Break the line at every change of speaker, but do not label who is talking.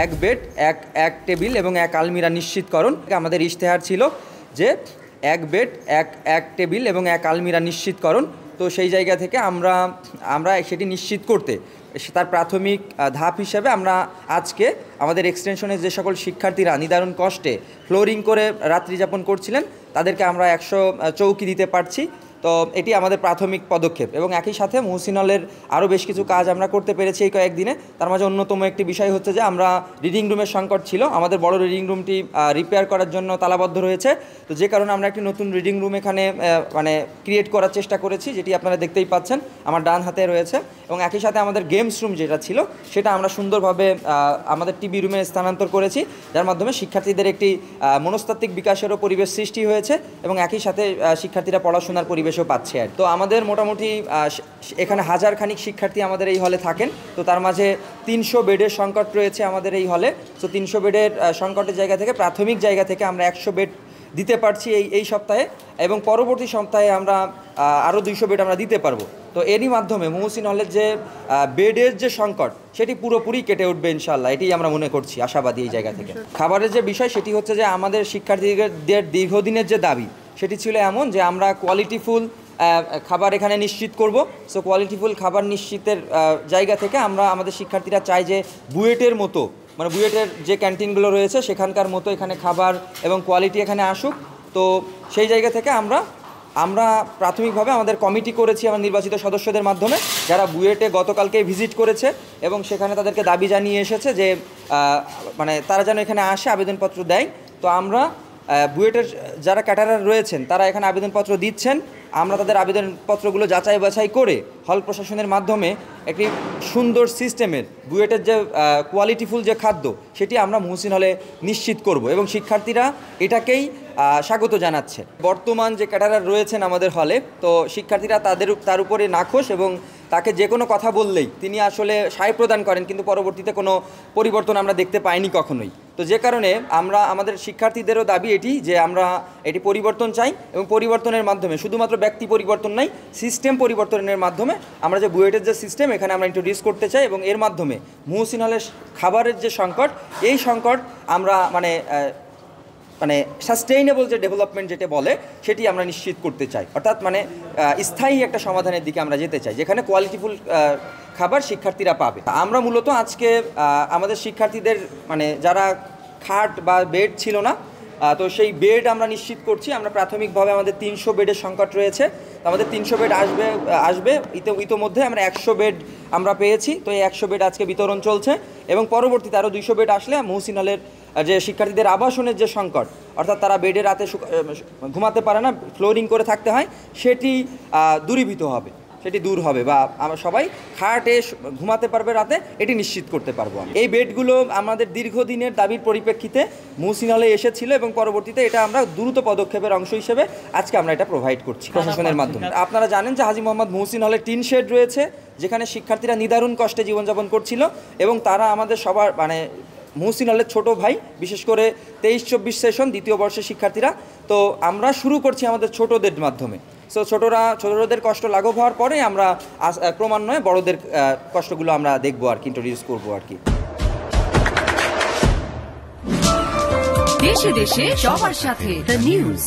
এক বেড এক টেবিল এবং এক আলমিরা নিশ্চিতকরণ। আমাদের ইশতেহার ছিল যে এক বেড এক টেবিল এবং এক আলমিরা নিশ্চিতকরণ। তো সেই জায়গা থেকে আমরা সেটি নিশ্চিত করতে তার প্রাথমিক ধাপ হিসেবে আমরা আজকে আমাদের এক্সটেনশনের যে সকল শিক্ষার্থীরা নিদারুণ কষ্টে ফ্লোরিং করে রাত্রি যাপন করছিলেন তাদেরকে আমরা 100 চৌকি দিতে পারছি। তো এটি আমাদের প্রাথমিক পদক্ষেপ এবং একই সাথে মহসিন হলের আরও বেশ কিছু কাজ আমরা করতে পেরেছি এই কয়েকদিনে। তার মাঝে অন্যতম একটি বিষয় হচ্ছে যে আমরা রিডিং রুমের সংকট ছিল, আমাদের বড় রিডিং রুমটি রিপেয়ার করার জন্য তালাবদ্ধ রয়েছে। তো যে কারণে আমরা একটি নতুন রিডিং রুম এখানে ক্রিয়েট করার চেষ্টা করেছি, যেটি আপনারা দেখতেই পাচ্ছেন আমার ডান হাতে রয়েছে। এবং একই সাথে আমাদের গেমস রুম যেটা ছিল সেটা আমরা সুন্দরভাবে আমাদের টিভি রুমে স্থানান্তর করেছি, যার মাধ্যমে শিক্ষার্থীদের একটি মনস্তাত্ত্বিক বিকাশেরও পরিবেশ সৃষ্টি হয়েছে এবং একই সাথে শিক্ষার্থীরা পড়াশোনার পরিবেশও পাচ্ছে। আর তো আমাদের মোটামুটি এখানে 1000 খানিক শিক্ষার্থী আমাদের এই হলে থাকেন। তো তার মাঝে 300 বেডের সংকট রয়েছে আমাদের এই হলে। তো 300 বেডের সংকটের জায়গা থেকে প্রাথমিক জায়গা থেকে আমরা 100 বেড দিতে পারছি এই সপ্তাহে, এবং পরবর্তী সপ্তাহে আমরা আরও 200 বেড আমরা দিতে পারবো। তো এরই মাধ্যমে মহসিন হলের যে বেডের যে সংকট সেটি পুরোপুরি কেটে উঠবে ইনশাআল্লাহ, এটি আমরা মনে করছি, আশাবাদী এই জায়গা থেকে। খাবারের যে বিষয় সেটি হচ্ছে যে আমাদের শিক্ষার্থীদের দীর্ঘদিনের যে দাবি সেটি ছিল এমন যে আমরা কোয়ালিটিফুল খাবার এখানে নিশ্চিত করব। সো কোয়ালিটিফুল খাবার নিশ্চিতের জায়গা থেকে আমরা আমাদের শিক্ষার্থীরা চাই যে বুয়েটের মতো বুয়েটের যে ক্যান্টিনগুলো রয়েছে সেখানকার মতো এখানে খাবার এবং কোয়ালিটি এখানে আসুক। তো সেই জায়গা থেকে আমরা প্রাথমিকভাবে আমাদের কমিটি করেছি আমার নির্বাচিত সদস্যদের মাধ্যমে, যারা বুয়েটে গতকালকে ভিজিট করেছে এবং সেখানে তাদেরকে দাবি জানিয়ে এসেছে যে তারা যেন এখানে আসে আবেদনপত্র দেয়। তো আমরা বুয়েটের যারা ক্যাটারার রয়েছেন তারা এখানে আবেদনপত্র দিচ্ছেন, আমরা তাদের আবেদনপত্রগুলো যাচাই বাছাই করে হল প্রশাসনের মাধ্যমে একটি সুন্দর সিস্টেমের বুয়েটের যে কোয়ালিটিফুল যে খাদ্য সেটি আমরা মহসিন হলে নিশ্চিত করব এবং শিক্ষার্থীরা এটাকেই স্বাগত জানাচ্ছে। বর্তমান যে ক্যাটারার রয়েছেন আমাদের হলে, তো শিক্ষার্থীরা তার উপরে নাখোশ এবং তাকে যে কোনো কথা বললেই তিনি আসলে সায় প্রদান করেন, কিন্তু পরবর্তীতে কোনো পরিবর্তন আমরা দেখতে পাইনি কখনোই। তো যে কারণে আমরা আমাদের শিক্ষার্থীদেরও দাবি এটি যে আমরা এটি পরিবর্তন চাই এবং পরিবর্তনের মাধ্যমে শুধুমাত্র ব্যক্তি পরিবর্তন নাই, সিস্টেম পরিবর্তনের মাধ্যমে আমরা যে বুয়েটের যে সিস্টেম এখানে আমরা ইন্ট্রোডিউস করতে চাই এবং এর মাধ্যমে মহসিন হলের খাবারের যে সংকট এই সংকট আমরা সাস্টেইনেবল যে ডেভেলপমেন্ট যেটা বলে সেটি আমরা নিশ্চিত করতে চাই, অর্থাৎ স্থায়ী একটা সমাধানের দিকে আমরা যেতে চাই যেখানে কোয়ালিটিফুল খাবার শিক্ষার্থীরা পাবে। আমরা মূলত আজকে আমাদের শিক্ষার্থীদের যারা খাট বা বেড ছিল না, তো সেই বেড আমরা নিশ্চিত করছি। আমরা প্রাথমিকভাবে আমাদের 300 বেডের সংকট রয়েছে, তো আমাদের 300 বেড আসবে ইতোমধ্যে আমরা 100 বেড আমরা পেয়েছি। তো এই 100 বেড আজকে বিতরণ চলছে এবং পরবর্তীতে আরও 200 বেড আসলে মহসিন হলের যে শিক্ষার্থীদের আবাসনের যে সংকট, অর্থাৎ তারা বেডে রাতে ঘুমাতে পারে না, ফ্লোরিং করে থাকতে হয়, সেটি দূরীভূত হবে, সেটি দূর হবে বা আমরা সবাই খাটে ঘুমাতে পারবে রাতে, এটি নিশ্চিত করতে পারবো। এই বেডগুলো আমাদের দীর্ঘদিনের দাবির পরিপ্রেক্ষিতে মহসিন হলে এসেছিল এবং পরবর্তীতে এটা আমরা দ্রুত পদক্ষেপের অংশ হিসেবে আজকে আমরা এটা প্রোভাইড করছি প্রশাসনের মাধ্যমে। আপনারা জানেন যে হাজী মোহাম্মদ মহসিন হলে টিন শেড রয়েছে, যেখানে শিক্ষার্থীরা নিদারুণ কষ্টে জীবনযাপন করছিল এবং তারা আমাদের সবার মহসিন হলের ছোটো ভাই, বিশেষ করে 23-24 সেশন দ্বিতীয় বর্ষের শিক্ষার্থীরা। তো আমরা শুরু করছি আমাদের ছোটদের মাধ্যমে। সো ছোটদের কষ্ট লাঘব হওয়ার পরে আমরা ক্রমান্বয়ে বড়দের কষ্টগুলো আমরা দেখবো আর কি, ইন্ট্রোডিউস করবো আর কি।
দেশে দেশে সবার সাথে দ্য নিউজ।